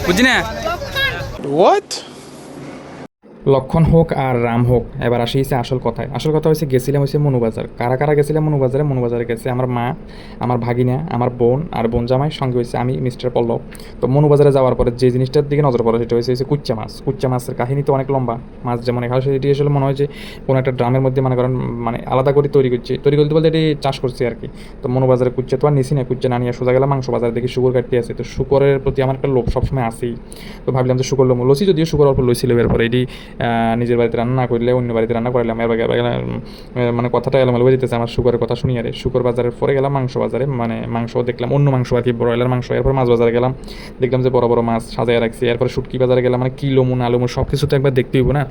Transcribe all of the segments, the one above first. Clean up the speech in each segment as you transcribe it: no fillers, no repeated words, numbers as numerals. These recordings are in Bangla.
বুঝছি না What? লক্ষণ হোক আর রাম হোক, এবার আসিছে আসল কথায়। আসল কথা হচ্ছে গেছিলাম হচ্ছে মনুবাজার। কারা কারা গেছিলাম মনুবাজারে? মনুবাজারে গেছে আমার মা, আমার ভাগিনা, আমার বোন আর বোন জামাই, সঙ্গে হয়েছে আমি মিস্টার পল্লব। তো মনুবাজারে যাওয়ার পরে যে জিনিসটার দিকে নজর পড়ে সেটা হচ্ছে কুচ্চা মাছ। কুচ্চা মাছের কাহিনী তো অনেক লম্বা। মাছ যেমন এখানে সেটি আসলে মনে হয় যে কোনো একটা ড্রামের মধ্যে মনে করেন মানে আলাদা করে তৈরি করছে, তৈরি করতে বলতে এটি চাষ করছে আর কি। তো মনুবাজারে কুচ্চা তো আর নিছি না, কুচ্চা না নিয়ে সোজা গেলাম মাংস বাজার, দেখি শুকর কাটতে আছে। তো শুকরের প্রতি আমার একটা লোভ সবসময় আসেই। তো ভাবলাম যে শুকর লসি, যদিও শুকর অল্প লইছিল এরপরে এটি নিজের বাড়িতে রান্না না করলে অন্য বাড়িতে রান্না করালাম। এবার মানে কথাটা এলোমেলো হয়ে যেতেছে আমার শুকরের কথা শুনি আরে। শুকর বাজারের পরে গেলাম মাংস বাজারে, মানে মাংস দেখলাম অন্য মাংস আর কি, ব্রয়লার মাংস। এরপর মাছ বাজারে গেলাম, দেখলাম যে বড় বড় মাছ সাজায় রাখছি। এরপরে শুটকি বাজারে গেলাম, মানে কিলো মুন আলুমুন সব কিছু তো একবার দেখতে হইব না।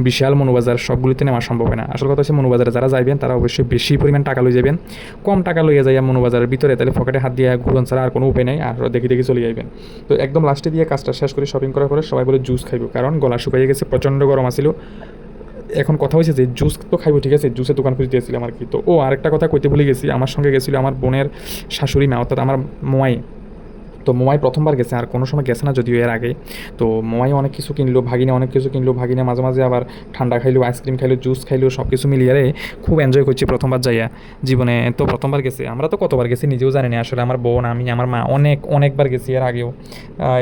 বিশাল মনুবাজার, সবগুলিতে নেওয়া সম্ভব হয় না। আসল কথা হচ্ছে মনুবাজারে যারা যাইবেন তারা অবশ্যই বেশি পরিমাণ টাকা লই যাবেন। কম টাকা লইয়া যাইয়া মনুবাজারের ভিতরে তাহলে পকেটে হাত দিয়ে ঘুরন ছাড়া আর কোনো উপায় নেই, আর দেখি দেখি চলে যাইবেন। তো একদম লাস্টে দিয়ে কাজটা শেষ করে শপিং করার পরে সবাই বলে জুস খাইব, কারণ গলা শুকাইয়ে গেছে, প্রচণ্ড গরম আছিল। এখন কথা হয়েছে যে জুস তো খাইব, ঠিক আছে, জুসের দোকান খুঁজে দিয়েছিলাম আর কি। তো আরেকটা কথা কইতে ভুলে গেছি, আমার সঙ্গে গেছিলো আমার বোনের শাশুড়ি মা, অর্থাৎ আমার মোয়াই। তো মোমাই প্রথমবার গেছে, আর কোনো সময় গেছে না যদিও এর আগে। তো মোমাই অনেক কিছু কিনলো, ভাগিনা অনেক কিছু কিনলো, ভাগিনা মাঝে মাঝে আবার ঠান্ডা খাইলো, আইসক্রিম খাইলো, জুস খাইলো, সব কিছু মিলিয়ে খুব এনজয় করছি প্রথমবার যাইয়া জীবনে। তো প্রথমবার গেছে, আমরা তো কতবার গেছি নিজেও জানি না আসলে। আমার বোন, আমি, আমার মা অনেকবার গেছি এর আগেও।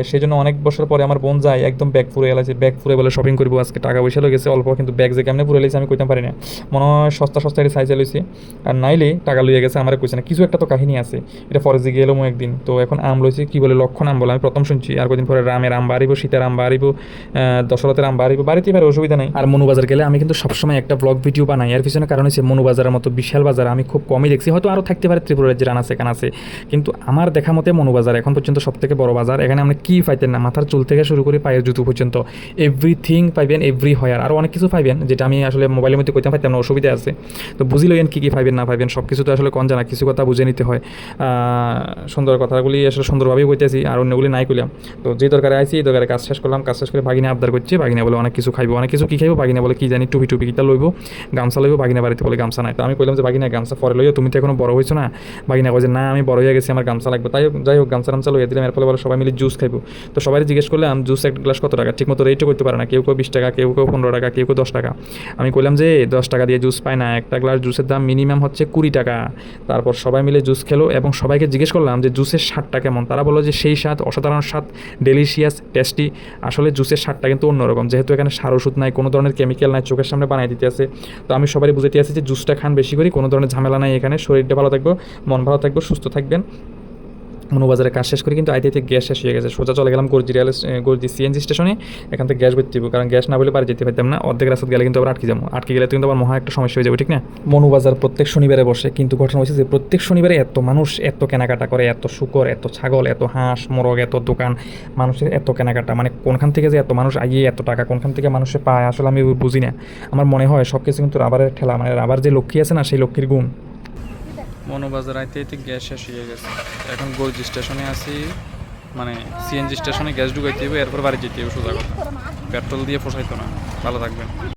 সেই জন্য অনেক বছর পরে আমার বোন যায়, একদম ব্যাগ ফুরে এলাছে, ব্যাগ ফুরে বলে শপিং করবো আজকে, টাকা পয়সা লেগেছে অল্প, কিন্তু ব্যাগ যে কেমনে ফুরে এলেছে আমি কইতে পারি না। মনে হয় সস্তা সস্তা এটা সাইজে লইছে, আর নাইলে টাকা লইয়া গেছে আমার কইছে না। কিছু একটা তো কাহিনী আছে, এটা ফরেজে গেলাম একদিন। তো এখন আম লইছে, কি বলে লক্ষণ আম বলে, আমি প্রথম শুনছি। আর কদিন পরে রামের আম বাড়িব, সীতার আম বাড়িব, দশরথের আম বাড়িব, বাড়িতে পারে, অসুবিধা নেই। আর মনুবাজার গেলে আমি কিন্তু সবসময় একটা ব্লগ ভিডিও বানাই, এর পিছনে কারণ হচ্ছে মনুবাজারের মতো বিশাল বাজার আমি খুব কমই দেখছি, হয়তো আরও থাকতে পারে ত্রিপুরা রাজ্যের আনাচে কানাচে, কিন্তু আমার দেখা মতে মনুবাজার এখন পর্যন্ত সবথেকে বড় বাজার। এখানে আপনি কী পাইতেন না, মাথার চুল থেকে শুরু করে পায়ের জুতো পর্যন্ত এভরিথিং পাইবেন, এভরি হয়। আর আরও অনেক কিছু পাইবেন যেটা আমি আসলে মোবাইলের মধ্যে কইতে পারতাম না, অসুবিধা আছে। তো বুঝি লইয়েন কী কী পাইবেন না পাইবেন, সব কিছু তো আসলে কন জানা, কিছু কথা বুঝে নিতে হয়। সুন্দর কথাগুলি আসলে সুন্দরভাবেই কইতেছি, আর অন্যগুলি নাই কইলাম। তো যে দরকারে আইছি এই দরকারে কাজ শেষ করলাম, কাজ শেষ করে ভাগিনা আবদার করছে, ভাগিনা বলে অনেক কিছু খাইবো, অনেক কিছু কী খাইবো, ভাগিনা বলে কী জানি টুপি টুপি কিতা লইবো, গামছা লইবো, ভাগিনা বাড়িতে বলে গামছা নাই। তো আমি কইলাম যে ভাগিনা গামছা পরে লইও, তুমি তো এখনো বড় হয়েছো না। ভাগিনা কয় যে না আমি বড় হয়ে গেছি, আমার গামছা লাগবে। তাই যাই হোক গামছা টামছা লইয়া দিলাম। এর ফলে বলে সবাই মিলে জুস খাইবো। তো সবাই জিজ্ঞেস করলাম জুস এক গ্লাস কত টাকা, ঠিক মতো রেটও করতে পারে না, কেউ কেউ 20 টাকা, কেউ কেউ 15 টাকা, কেউ কেউ 10 টাকা। আমি কইলাম যে 10 টাকা দিয়ে জুস পায় না, একটা গ্লাস জুসের দাম মিনিমাম হচ্ছে 20 টাকা। তারপর সবাই মিলে জুস খেলো, এবং সবাইকে জিজ্ঞেস করলাম যে জুসের স্বাদটা কেমন। তারা বললো যে সেই স্বাদ, অসাধারণ স্বাদ, ডেলিশিয়াস, টেস্টি। আসলে জুসের স্বাদটা কিন্তু অন্যরকম, যেহেতু এখানে সার ওষুধ নাই, কোনো ধরনের কেমিক্যাল নাই, চোখের সামনে বানাই দিতে আছে। তো আমি সবাই বুঝাইতে আছি যে জুসটা খান বেশি করে, কোনো ধরনের ঝামেলা নাই এখানে, শরীরটা ভালো থাকবে, মন ভালো থাকবে, সুস্থ থাকবেন। মনুবাজারে কাজ শেষ করি কিন্তু আইতে গ্যাস শেষ হয়ে গেছে, সোজা চলে গেলাম গর্জি সিএনজি স্টেশনে। এখান থেকে গ্যাস ভর্তি হবো, কারণ গ্যাস না বলে বাড়ি যেতে পারতাম না, অর্ধেক রাস্তা গেলে কিন্তু আবার আটকে যাবো, আটকে গেলে কিন্তু আবার মহা একটা সমস্যা হয়ে যাবে, ঠিক না। মনুবাজার প্রত্যেক শনিবারে বসে, কিন্তু ঘটনা হয়েছে যে প্রত্যেক শনিবারে এত মানুষ এত কেনাকাটা করে, এত শুকর, এত ছাগল, এত হাঁস মোরগ, এত দোকান, মানুষের এত কেনাকাটা, মানে কোনখান থেকে যে এত মানুষ আইয়ে এত টাকা কোনখান থেকে মানুষে পায় আসলে আমি বুঝি না। আমার মনে হয় সব কিছু কিন্তু রাবারের ঠেলা, মানে রাবার যে লক্ষ্মী আছে না, সেই লক্ষ্মীর গুণ। মনোবাজার আইতে আইতে গ্যাস শেষ হয়ে গেছে, এখন গর্জি স্টেশনে আছি, মানে সিএনজি স্টেশনে গ্যাস ঢুকাইতে হবে, এরপর বাড়ি যেতে হবে সোজা কথা। পেট্রোল দিয়ে পোষাইতো না। ভালো থাকবেন।